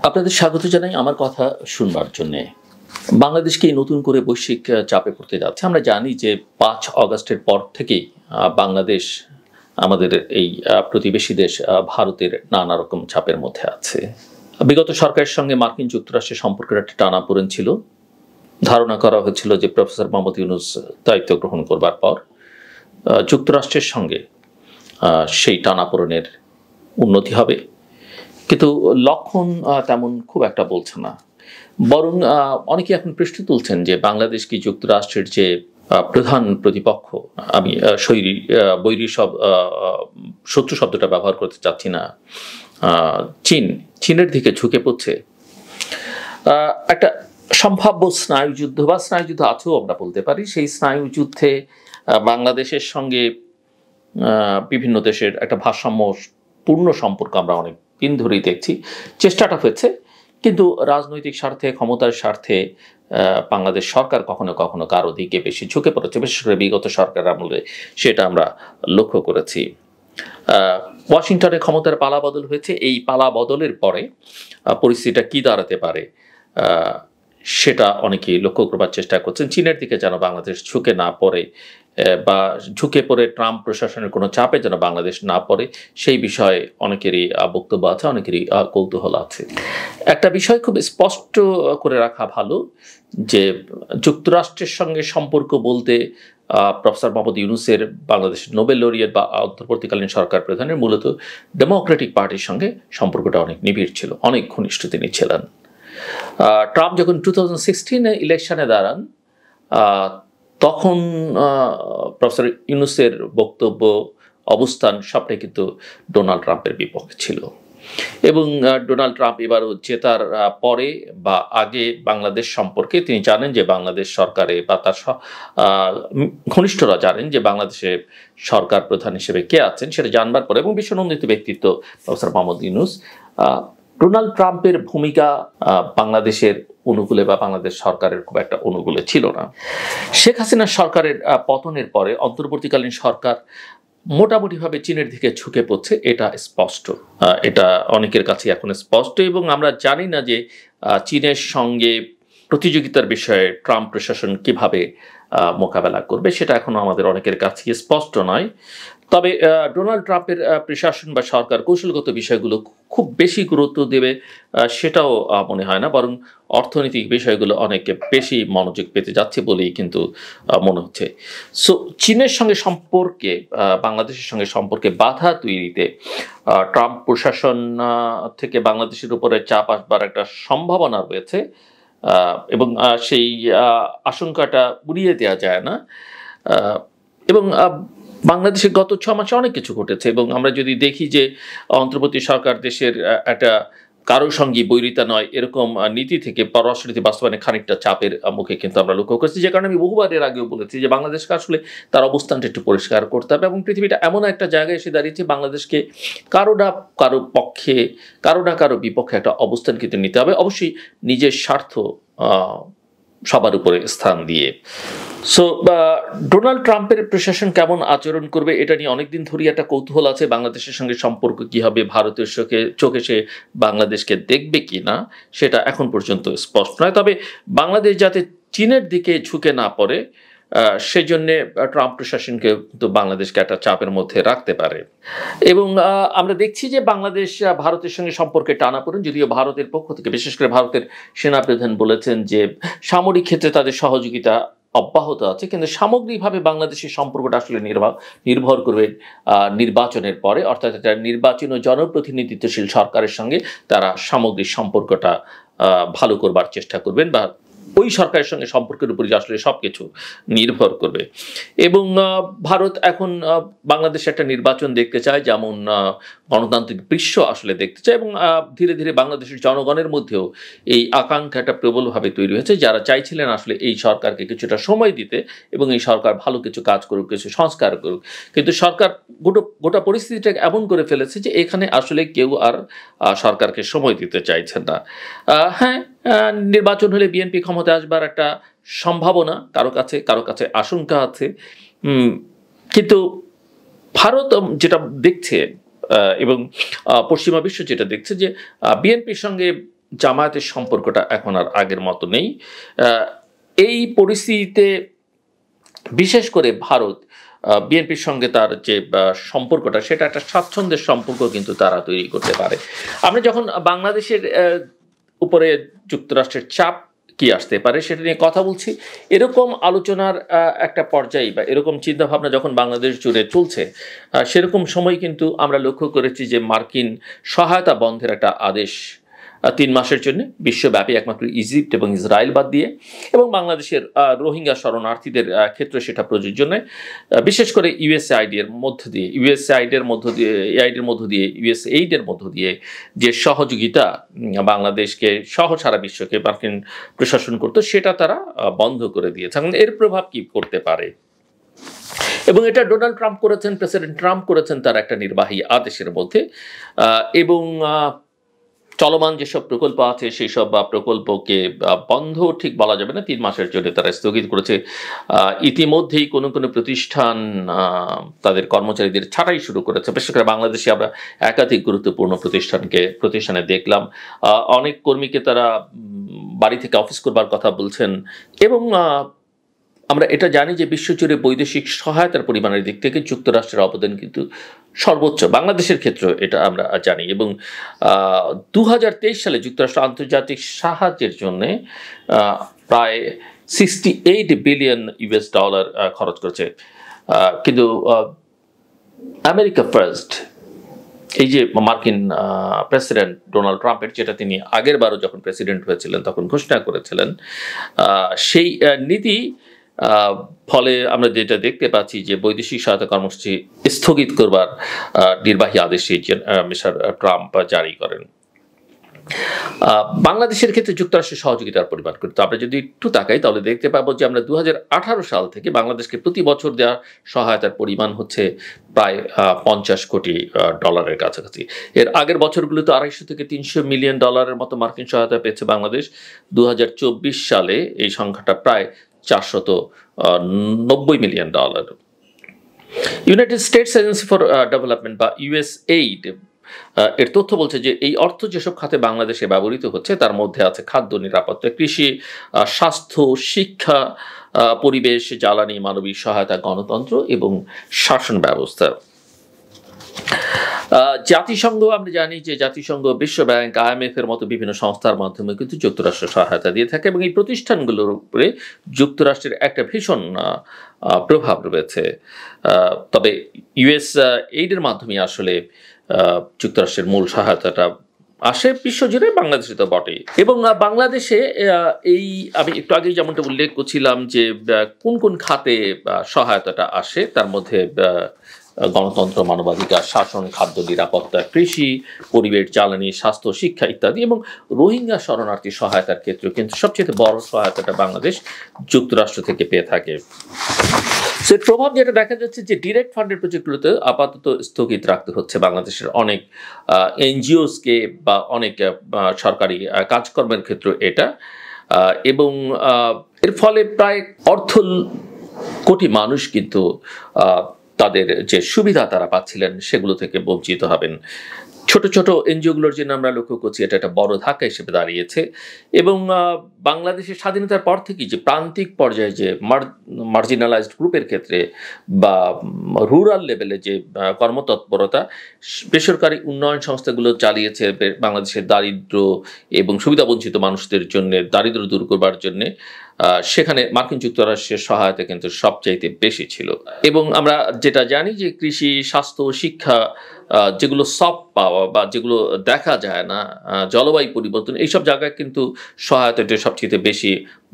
আপনাদের স্বাগত জানাই আমার কথা শুনবার জন্যে। বাংলাদেশকে নতুন করে বৈশ্বিক চাপে পড়তে যাচ্ছে। আমরা জানি যে ৫ অগাস্টের পর থেকেই বাংলাদেশ আমাদের এই প্রতিবেশী দেশ ভারতের নানা রকম চাপের মধ্যে আছে। বিগত সরকারের সঙ্গে মার্কিন যুক্তরাষ্ট্রের সম্পর্কের একটা টানাপোড়েন ছিল। ধারণা করা হয়েছিল যে প্রফেসর মোহাম্মদ ইউনূস দায়িত্ব গ্রহণ করবার পর যুক্তরাষ্ট্রের সঙ্গে সেই টানাপোড়েনের উন্নতি হবে। কিন্তু লক্ষণ তেমন খুব একটা বলছে না। বরং অনেকে এখন প্রশ্ন তুলছেন যে বাংলাদেশ কি যুক্তরাষ্ট্রের যে প্রধান প্রতিপক্ষ, আমি বৈরী শত্রু শব্দটা ব্যবহার করতে চাচ্ছি না, চীনের দিকে ঝুঁকে পড়ছে। একটা সম্ভাব্য স্নায়ুযুদ্ধ বা স্নায়ুযুদ্ধ আছেও আমরা বলতে পারি। সেই স্নায়ুযুদ্ধে বাংলাদেশের সঙ্গে বিভিন্ন দেশের একটা ভারসাম্যপূর্ণ সম্পর্ক আমরা অনেক দিন ধরেই দেখছি। চেষ্টাটা হয়েছে, কিন্তু রাজনৈতিক স্বার্থে, ক্ষমতার স্বার্থে বাংলাদেশ সরকার কখনো কখনো কারো দিকে বেশি ঝুঁকে পড়েছে, বিশেষ করে বিগত সরকার আমলে সেটা আমরা লক্ষ্য করেছি। ওয়াশিংটনে ক্ষমতার পালা বদল হয়েছে। এই পালা বদলের পরে পরিস্থিতিটা কি দাঁড়াতে পারে সেটা অনেকেই লক্ষ্য করবার চেষ্টা করছেন। চীনের দিকে যেন বাংলাদেশ ঝুঁকে না পড়ে বা ঝুঁকে পড়ে ট্রাম্প প্রশাসনের কোনো চাপে যেন বাংলাদেশ না পড়ে, সেই বিষয়ে অনেকেরই বক্তব্য আছে, অনেকেরই কৌতূহল আছে। একটা বিষয় খুব স্পষ্ট করে রাখা ভালো যে যুক্তরাষ্ট্রের সঙ্গে সম্পর্ক বলতে প্রফেসর মোহাম্মদ ইউনূসের বাংলাদেশের নোবেল লরিয়েট বা অন্তর্বর্তীকালীন সরকার প্রধানের মূলত ডেমোক্রেটিক পার্টির সঙ্গে সম্পর্কটা অনেক নিবিড় ছিল, অনেক ঘনিষ্ঠ তিনি ছিলেন। ট্রাম্প যখন 2016 ইলেকশনে দাঁড়ান তখন প্রফেসর ইউনূসের বক্তব্য, অবস্থান সবটাই কিন্তু ডোনাল্ড ট্রাম্পের বিপক্ষে ছিল। এবং ডোনাল্ড ট্রাম্প এবারও জেতার পরে বা আগে বাংলাদেশ সম্পর্কে তিনি জানেন যে বাংলাদেশ সরকারে বা তার ঘনিষ্ঠরা জানেন যে বাংলাদেশের সরকার প্রধান হিসেবে কে আছেন সেটা জানবার পরে, এবং বিশ্বনন্দিত ব্যক্তিত্ব প্রফেসর মোহাম্মদ ইউনূস, ডোনাল্ড ট্রাম্পের ভূমিকা বাংলাদেশের অনুকূলে বা বাংলাদেশ সরকারের খুব একটা অনুকূলে ছিল না। শেখ হাসিনার সরকারের পতনের পরে অন্তর্বর্তীকালীন সরকার মোটামুটিভাবে চীনের দিকে ঝুঁকে পড়ছে, এটা স্পষ্ট। এটা অনেকের কাছে এখন স্পষ্ট, এবং আমরা জানি না যে চীনের সঙ্গে প্রতিযোগিতার বিষয়ে ট্রাম্প প্রশাসন কিভাবে মোকাবেলা করবে, সেটা এখনো আমাদের অনেকের কাছে স্পষ্ট নয়। তবে ডোনাল্ড ট্রাম্পের প্রশাসন বা সরকার কৌশলগত বিষয়গুলো খুব বেশি গুরুত্ব দেবে সেটাও মনে হয় না, বরং অর্থনৈতিক বিষয়গুলো অনেক বেশি মনোযোগ পেতে যাচ্ছে বলেই কিন্তু মনে হচ্ছে। সো চীনের সঙ্গে সম্পর্কে, বাংলাদেশের সঙ্গে সম্পর্কে বাধা তৈরিতে ট্রাম্প প্রশাসন থেকে বাংলাদেশের উপরে চাপ আসবার একটা সম্ভাবনা রয়েছে, এবং সেই আশঙ্কাটা উড়িয়ে দেওয়া যায় না। এবং বাংলাদেশে গত 6 মাসে অনেক কিছু ঘটেছে, এবং আমরা যদি দেখি যে অন্তর্বর্তী সরকার দেশের একটা কারো সঙ্গে বৈরিতা নয় এরকম নীতি থেকে পররাষ্ট্রনীতি বাস্তবায়নে খানিকটা চাপের মুখে কিন্তু আমরা লক্ষ্য করছি। যে কারণে আমি বহুবার এর আগেও বলেছি যে বাংলাদেশকে আসলে তার অবস্থানটা একটু পরিষ্কার করতে হবে, এবং পৃথিবীটা এমন একটা জায়গায় এসে দাঁড়িয়েছে বাংলাদেশকে কারো না কারো পক্ষে, কারো না কারো বিপক্ষে একটা অবস্থান কিন্তু নিতে হবে, অবশ্যই নিজের স্বার্থ সবার উপরে স্থান দিয়ে। সো ডোনাল্ড ট্রাম্পের প্রশাসন কেমন আচরণ করবে এটা নিয়ে অনেকদিন ধরেই একটা কৌতূহল আছে। বাংলাদেশের সঙ্গে সম্পর্ক কি হবে, ভারতের চোখে সে বাংলাদেশকে দেখবে কি না সেটা এখন পর্যন্ত স্পষ্ট নয়। তবে বাংলাদেশ যাতে চীনের দিকে ঝুঁকে না পড়ে সেই জন্যে ট্রাম্প প্রশাসনকে কিন্তু বাংলাদেশকে একটা চাপের মধ্যে রাখতে পারে। এবং আমরা দেখছি যে বাংলাদেশ ভারতের সঙ্গে সম্পর্কে টানাপোড়েন, যদিও ভারতের পক্ষ থেকে বিশেষ করে ভারতের সেনাপ্রধান বলেছেন যে সামরিক ক্ষেত্রে তাদের সহযোগিতা অব্যাহত আছে, কিন্তু সামগ্রিকভাবে বাংলাদেশের সম্পর্কটা আসলে নির্ভর করবে নির্বাচনের পরে, অর্থাৎ একটা নির্বাচন ও জনপ্রতিনিধিত্বশীল সরকারের সঙ্গে তারা সামগ্রিক সম্পর্কটা ভালো করবার চেষ্টা করবেন, বা ওই সরকারের সঙ্গে সম্পর্কের উপরই আসলে সবকিছু নির্ভর করবে। এবং ভারত এখন বাংলাদেশে একটা নির্বাচন দেখতে চায়, যেমন গণতান্ত্রিক বিশ্ব আসলে দেখতে চায়, এবং ধীরে ধীরে বাংলাদেশের জনগণের মধ্যেও এই আকাঙ্ক্ষাটা প্রবলভাবে তৈরি হয়েছে, যারা চাইছিলেন আসলে এই সরকারকে কিছুটা সময় দিতে এবং এই সরকার ভালো কিছু কাজ করুক, কিছু সংস্কার করুক। কিন্তু সরকার গোটা পরিস্থিতিটাকে এমন করে ফেলেছে যে এখানে আসলে কেউ আর সরকারকে সময় দিতে চাইছেন না। হ্যাঁ, নির্বাচন হলে বিএনপি ক্ষমতায় আসবার একটা সম্ভাবনা কারো কাছে আশঙ্কা আছে, কিন্তু ভারত যেটা দেখছে এবং পশ্চিমা বিশ্ব যেটা দেখছে যে বিএনপির সঙ্গে জামায়াতের সম্পর্কটা এখন আর আগের মতো নেই। এই পরিস্থিতিতে বিশেষ করে ভারত বিএনপির সঙ্গে তার যে সম্পর্কটা, সেটা একটা স্বাচ্ছন্দ্যের সম্পর্ক কিন্তু তারা তৈরি করতে পারে। আমরা যখন বাংলাদেশের উপরে যুক্তরাষ্ট্রের চাপ কি আসতে পারে সেটা নিয়ে কথা বলছি, এরকম আলোচনার একটা পর্যায়ে বা এরকম চিন্তাভাবনা যখন বাংলাদেশ জুড়ে চলছে, সেরকম সময় কিন্তু আমরা লক্ষ্য করেছি যে মার্কিন সহায়তা বন্ধের একটা আদেশ 3 মাসের জন্য বিশ্বব্যাপী একমাত্র ইজিপ্ট এবং ইসরায়েল বাদ দিয়ে, এবং বাংলাদেশের রোহিঙ্গা শরণার্থীদের ক্ষেত্রে সেটা প্রযোজ্য নয়। বিশেষ করে ইউএসএআইডির মধ্য দিয়ে ইউএসএইডের মধ্য দিয়ে যে সহযোগিতা বাংলাদেশকে সহ সারা বিশ্বকে মার্কিন প্রশাসন করতো, সেটা তারা বন্ধ করে দিয়েছে। এখন এর প্রভাব কি করতে পারে, এবং এটা ডোনাল্ড ট্রাম্প করেছেন, প্রেসিডেন্ট ট্রাম্প করেছেন তার একটা নির্বাহী আদেশের মধ্যে। এবং চলমান যেসব প্রকল্প আছে সেই সব প্রকল্পকে বন্ধ ঠিক বলা যাবে না, 3 মাসের জন্য তারা স্থগিত করেছে। ইতিমধ্যেই কোনো কোনো প্রতিষ্ঠান তাদের কর্মচারীদের ছাঁটাই শুরু করেছে। বিশেষ করে বাংলাদেশে আমরা একাধিক গুরুত্বপূর্ণ প্রতিষ্ঠানে দেখলাম অনেক কর্মীকে তারা বাড়ি থেকে অফিস করবার কথা বলছেন। এবং আমরা এটা জানি যে বিশ্বজুড়ে বৈদেশিক সহায়তার পরিমাণের দিক থেকে যুক্তরাষ্ট্রের অবদান কিন্তু সর্বোচ্চ, বাংলাদেশের ক্ষেত্রে এটা আমরা জানি। এবং 2023 সালে যুক্তরাষ্ট্র আন্তর্জাতিক সাহায্যের জন্য প্রায় $68 বিলিয়ন খরচ করেছে। কিন্তু আমেরিকা ফার্স্ট, এই যে মার্কিন প্রেসিডেন্ট ডোনাল্ড ট্রাম্পের, যেটা তিনি আগের বারও যখন প্রেসিডেন্ট হয়েছিলেন তখন ঘোষণা করেছিলেন, সেই নীতি ফলে আমরা যেটা দেখতে পাচ্ছি যে বৈদেশিক সহায়তা কর্মসূচি স্থগিত করবার নির্বাহী আদেশ মিস্টার ট্রাম্প জারি করেন। বাংলাদেশের ক্ষেত্রে যুক্তরাষ্ট্রের সহযোগিতার পরিমাণ কিন্তু আমরা যদি একটু তাকাই তাহলে দেখতে পাবো যে আমরা 2018 সাল থেকে বাংলাদেশকে প্রতি বছর দেওয়া সহায়তার পরিমাণ হচ্ছে প্রায় $50 কোটি কাছাকাছি। এর আগের বছরগুলোতে $250 থেকে $300 মিলিয়ন মতো মার্কিন সহায়তা পেয়েছে বাংলাদেশ। 2024 সালে এই সংখ্যাটা প্রায় $490 million. United states agency for development বা ইউএসএইড এর তথ্য বলছে যে এই অর্থ যেসব খাতে বাংলাদেশে ব্যবহৃত হচ্ছে তার মধ্যে আছে খাদ্য নিরাপত্তা, কৃষি, স্বাস্থ্য, শিক্ষা, পরিবেশ, জ্বালানি, মানবিক সহায়তা, গণতন্ত্র এবং শাসন ব্যবস্থা। জাতিসংঘ, আমরা জানি যে জাতিসংঘ, বিশ্ব ব্যাংক, IMF এর মতো বিভিন্ন সংস্থার মাধ্যমে কিন্তু যুক্তরাষ্ট্র সহায়তা দিয়ে থাকে, এবং এই প্রতিষ্ঠানগুলোর উপরে যুক্তরাষ্ট্রের একটা ভীষণ প্রভাব রয়েছে। তবে ইউএসএইডের মাধ্যমে আসলে যুক্তরাষ্ট্রের মূল সহায়তাটা আসে বিশ্বজুড়ে, বাংলাদেশে তো বটেই। এবং বাংলাদেশে এই আমি একটু আগেই যেমনটা উল্লেখ করছিলাম যে কোন কোন খাতে সহায়তাটা আসে, তার মধ্যে গণতন্ত্র, মানবাধিকার, শাসন, খাদ্য নিরাপত্তা, কৃষি, পরিবেশ, জ্বালানি, স্বাস্থ্য, শিক্ষা ইত্যাদি। এবং রোহিঙ্গা শরণার্থী সহায়তার ক্ষেত্রে কিন্তু সবচেয়ে বড় সহায়তাটা বাংলাদেশ যুক্তরাষ্ট্র থেকে পেয়ে থাকে। সে প্রভাব যেটা দেখা যাচ্ছে যে ডিরেক্ট ফান্ডের প্রজেক্টগুলোতে আপাতত স্থগিত রাখতে হচ্ছে বাংলাদেশের অনেক এনজিওসকে বা অনেক সরকারি কাজকর্মের ক্ষেত্রে এটা। এবং এর ফলে প্রায় কোটি মানুষ কিন্তু তাদের যে সুবিধা তারা পাচ্ছিলেন সেগুলো থেকে বঞ্চিত হবেন। ছোট ছোট এনজিওগুলোর জন্য আমরা লক্ষ্য করছি এটা একটা বড় ধাক্কা হিসেবে দাঁড়িয়েছে। এবং বাংলাদেশের স্বাধীনতার পর থেকেই যে প্রান্তিক পর্যায়ে যে মার্জিনালাইজড গ্রুপের ক্ষেত্রে বা রুরাল লেভেলে যে কর্মতৎপরতা বেসরকারি উন্নয়ন সংস্থাগুলো চালিয়েছে বাংলাদেশের দারিদ্র এবং সুবিধাবঞ্চিত মানুষদের জন্য, দারিদ্র দূর করবার জন্যে, সেখানে মার্কিন যুক্তরাষ্ট্রের সহায়তা কিন্তু সবচাইতে বেশি ছিল। এবং আমরা যেটা জানি যে কৃষি, স্বাস্থ্য, শিক্ষা, যেগুলো সফট পাওয়া বা যেগুলো দেখা যায় না, জলবায়ু পরিবর্তন, এইসব জায়গায় কিন্তু সহায়তাটা সবচেয়ে বেশি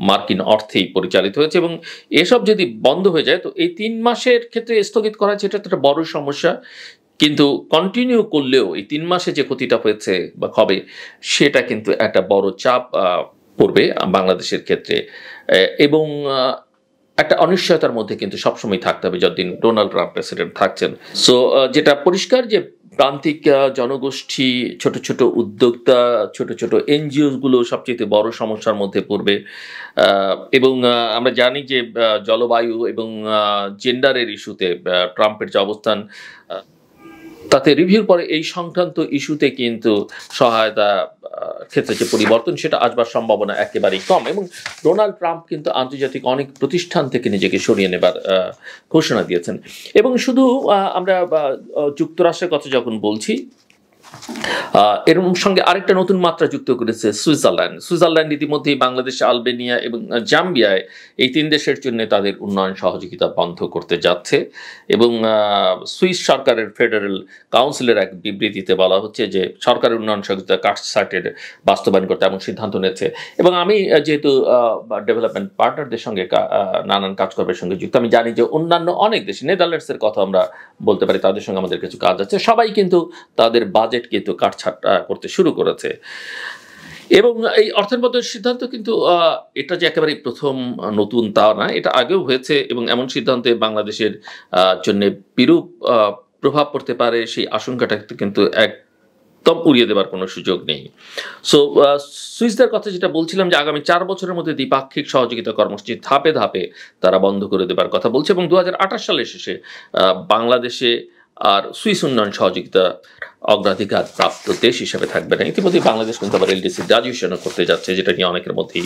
মার্কিন অর্থেই পরিচালিত হয়েছে। এবং এসব যদি বন্ধ হয়ে যায় তো এই 3 মাসের ক্ষেত্রে স্থগিত করা যেটা একটা বড় সমস্যা, কিন্তু কন্টিনিউ করলেও এই 3 মাসে যে ক্ষতিটা হয়েছে বা হবে সেটা কিন্তু একটা বড় চাপ পড়বে বাংলাদেশের ক্ষেত্রে। এবং একটা অনিশ্চয়তার মধ্যে কিন্তু সবসময় থাকতে হবে যতদিন ডোনাল্ড ট্রাম্প প্রেসিডেন্ট থাকছেন। সো যেটা পরিষ্কার যে প্রান্তিক জনগোষ্ঠী, ছোট ছোট উদ্যোক্তা, ছোট ছোট এনজিওগুলো সবচেয়ে বড় সমস্যার মধ্যে পড়বে। এবং আমরা জানি যে জলবায়ু এবং জেন্ডারের ইস্যুতে ট্রাম্পের যে অবস্থান, তাতে রিভিউর পরে এই সংক্রান্ত ইস্যুতে কিন্তু সহায়তা ক্ষেত্রে যে পরিবর্তন সেটা আসবার সম্ভাবনা একেবারেই কম, এবং ডোনাল্ড ট্রাম্প কিন্তু আন্তর্জাতিক অনেক প্রতিষ্ঠান থেকে নিজেকে সরিয়ে নেবার ঘোষণা দিয়েছেন। এবং শুধু আমরা যুক্তরাষ্ট্রের কথা যখন বলছি, এর সঙ্গে আরেকটা নতুন মাত্রা যুক্ত করেছে সুইজারল্যান্ড ইতিমধ্যেই বাংলাদেশ, আলবেনিয়া এবং জাম্বিয়ায় এই 3 দেশের জন্য তাদের উন্নয়ন সহযোগিতা বন্ধ করতে যাচ্ছে। এবং সুইস সরকারের ফেডারেল কাউন্সিলের এক বিবৃতিতে বলা হচ্ছে যে সরকারের উন্নয়ন সহযোগিতা কাটছাঁটের বাস্তবায়ন করতে এমন সিদ্ধান্ত নিয়েছে। এবং আমি যেহেতু ডেভেলপমেন্ট পার্টনারদের সঙ্গে নানান কাজকর্মের সঙ্গে যুক্ত, আমি জানি যে অন্যান্য অনেক দেশ, নেদারল্যান্ডসের কথা আমরা বলতে পারি, তাদের সঙ্গে আমাদের কিছু কাজ আছে, সবাই কিন্তু তাদের বাজেট কিন্তু কাটছাঁট করতে শুরু করেছে। এবং এই অর্থের বদলের সিদ্ধান্ত কিন্তু এটা যে একেবারে প্রথম নতুন তা না, এটা আগেও হয়েছে, এবং এমন সিদ্ধান্তে বাংলাদেশের জন্য বিরূপ প্রভাব পড়তে পারে সেই আশঙ্কাটা কিন্তু একদম উড়িয়ে দেবার কোনো সুযোগ নেই। সো সুইসদের কথা যেটা বলছিলাম, যে আগামী 4 বছরের মধ্যে দ্বিপাক্ষিক সহযোগিতা কর্মসূচি ধাপে ধাপে তারা বন্ধ করে দেবার কথা বলছে, এবং 2028 সালের শেষে বাংলাদেশে আর সুইস উন্নয়ন সহযোগিতা অগ্রাধিকার প্রাপ্ত দেশ হিসেবে থাকবে না। ইতিমধ্যে বাংলাদেশ কিন্তু আবার এলডিসি গ্রাজুয়েশনও করতে যাচ্ছে, যেটা নিয়ে অনেকের মধ্যেই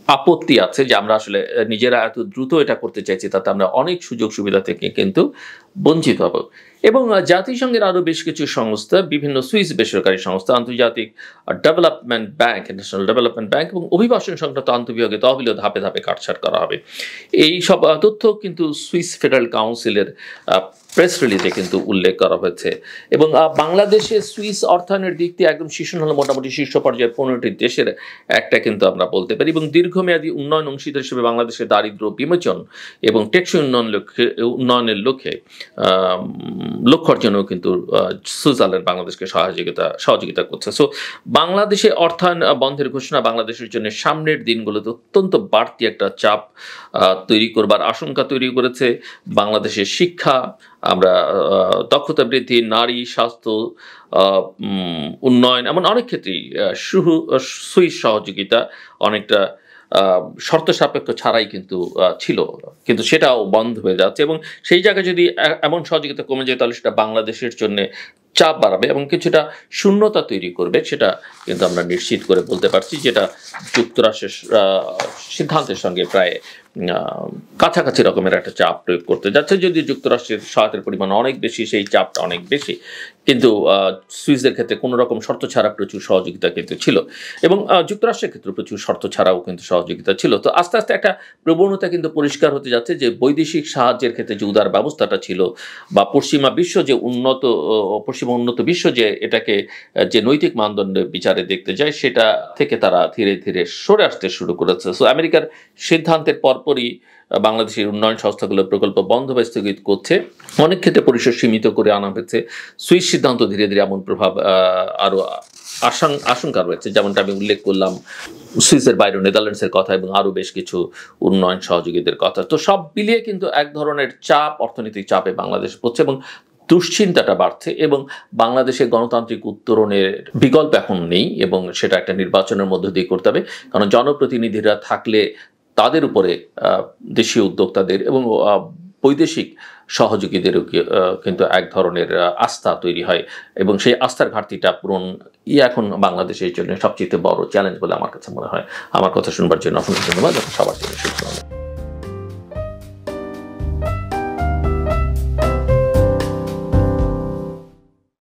আপত্তি আছে যে আমরা আসলে নিজেরা এত দ্রুত এটা করতে চাইছি, তাতে আমরা অনেক সুযোগ সুবিধা থেকে কিন্তু বঞ্চিত হব। এবং জাতিসংঘের আরও বেশ কিছু সংস্থা, বিভিন্ন সুইস বেসরকারি সংস্থা, আন্তর্জাতিক development bank, national development bank এবং অভিবাসন সংক্রান্ত আন্তঃবিভাগে তহবিলও ধাপে ধাপে কাটছাঁট করা হবে। এই সব তথ্য কিন্তু সুইস ফেডারেল কাউন্সিলের প্রেস রিলিজে কিন্তু উল্লেখ করা হয়েছে। এবং বাংলাদেশে সুইস অর্থায়নের দিক দিয়ে একদম শীর্ষ হলো মোটামুটি শীর্ষ পর্যায়ে 15টি দেশের একটা কিন্তু আমরা বলতে পারি। এবং দীর্ঘমেয়াদী উন্নয়ন অংশীদার হিসেবে বাংলাদেশের দারিদ্র্য বিমোচন এবং টেকসই উন্নয়নের লক্ষ্যে লক্ষ্য অর্জনেও কিন্তু সুইজারল্যান্ড বাংলাদেশকে সহযোগিতা করছে। সো বাংলাদেশে অর্থায়ন বন্ধের ঘোষণা বাংলাদেশের জন্য সামনের দিনগুলোতে অত্যন্ত বাড়তি একটা চাপ তৈরি করবার আশঙ্কা তৈরি করেছে। বাংলাদেশের শিক্ষা, আমরা দক্ষতা বৃদ্ধি, নারী, স্বাস্থ্য, উন্নয়ন, এমন অনেক ক্ষেত্রেই সুইস সহযোগিতা অনেকটা শর্ত সাপেক্ষ ছাড়াই কিন্তু ছিল, কিন্তু সেটাও বন্ধ হয়ে যাচ্ছে। এবং সেই জায়গায় যদি এমন সহযোগিতা কমে যায়, তাহলে সেটা বাংলাদেশের জন্য চাপ বাড়াবে এবং কিছুটা শূন্যতা তৈরি করবে, সেটা কিন্তু আমরা নিশ্চিত করে বলতে পারছি, যেটা যুক্তরাষ্ট্রের সিদ্ধান্তের সঙ্গে প্রায় কাছাকাছি রকমের একটা চাপ প্রয়োগ করতে যাচ্ছে। যদি যুক্তরাষ্ট্রের সহায়তার পরিমাণ অনেক বেশি, সেই চাপটা অনেক বেশি, কিন্তু সুইসদের ক্ষেত্রে কোনো রকম শর্ত ছাড়া প্রচুর সহযোগিতা কিন্তু ছিল, এবং যুক্তরাষ্ট্রের ক্ষেত্রে প্রচুর শর্ত ছাড়াও কিন্তু সহযোগিতা ছিল। তো আস্তে আস্তে একটা প্রবণতা কিন্তু পরিষ্কার হতে যাচ্ছে যে বৈদেশিক সাহায্যের ক্ষেত্রে যে উদার ব্যবস্থাটা ছিল, বা পশ্চিমা বিশ্ব যে উন্নত বিশ্ব যে এটাকে যে নৈতিক মানদণ্ডে বিচারে দেখতে যায়, সেটা থেকে তারা ধীরে ধীরে সরে আসতে শুরু করেছে। সো আমেরিকার সিদ্ধান্তের পরপরই বাংলাদেশের উন্নয়ন সংস্থাগুলোর প্রকল্প বন্ধ বা স্থগিত করছে, অনেক ক্ষেত্রে পরিসর সীমিত করে আনা হয়েছে। সুইস সিদ্ধান্ত ধীরে ধীরে এমন প্রভাব আরও আশঙ্কা রয়েছে, যেমনটা আমি উল্লেখ করলাম সুইসের বাইরে নেদারল্যান্ডসের কথা এবং আরও বেশ কিছু উন্নয়ন সহযোগীদের কথা। তো সব মিলিয়ে কিন্তু এক ধরনের চাপ, অর্থনৈতিক চাপে বাংলাদেশ পড়ছে এবং দুশ্চিন্তাটা বাড়ছে, এবং বাংলাদেশের গণতান্ত্রিক উত্তরণের বিকল্প এখন নেই, এবং সেটা একটা নির্বাচনের মধ্য দিয়ে করতে হবে। কারণ জনপ্রতিনিধিরা থাকলে তাদের উপরে দেশীয় উদ্যোক্তাদের এবং বৈদেশিক সহযোগীদেরও কিন্তু এক ধরনের আস্থা তৈরি হয়, এবং সেই আস্থার ঘাটতিটা পূরণ এখন বাংলাদেশের জন্য সবচেয়ে বড় চ্যালেঞ্জ বলে আমার কাছে মনে হয়। আমার কথা শুনবার জন্য অনেক ধন্যবাদ। সবার জন্য শুভকামনা।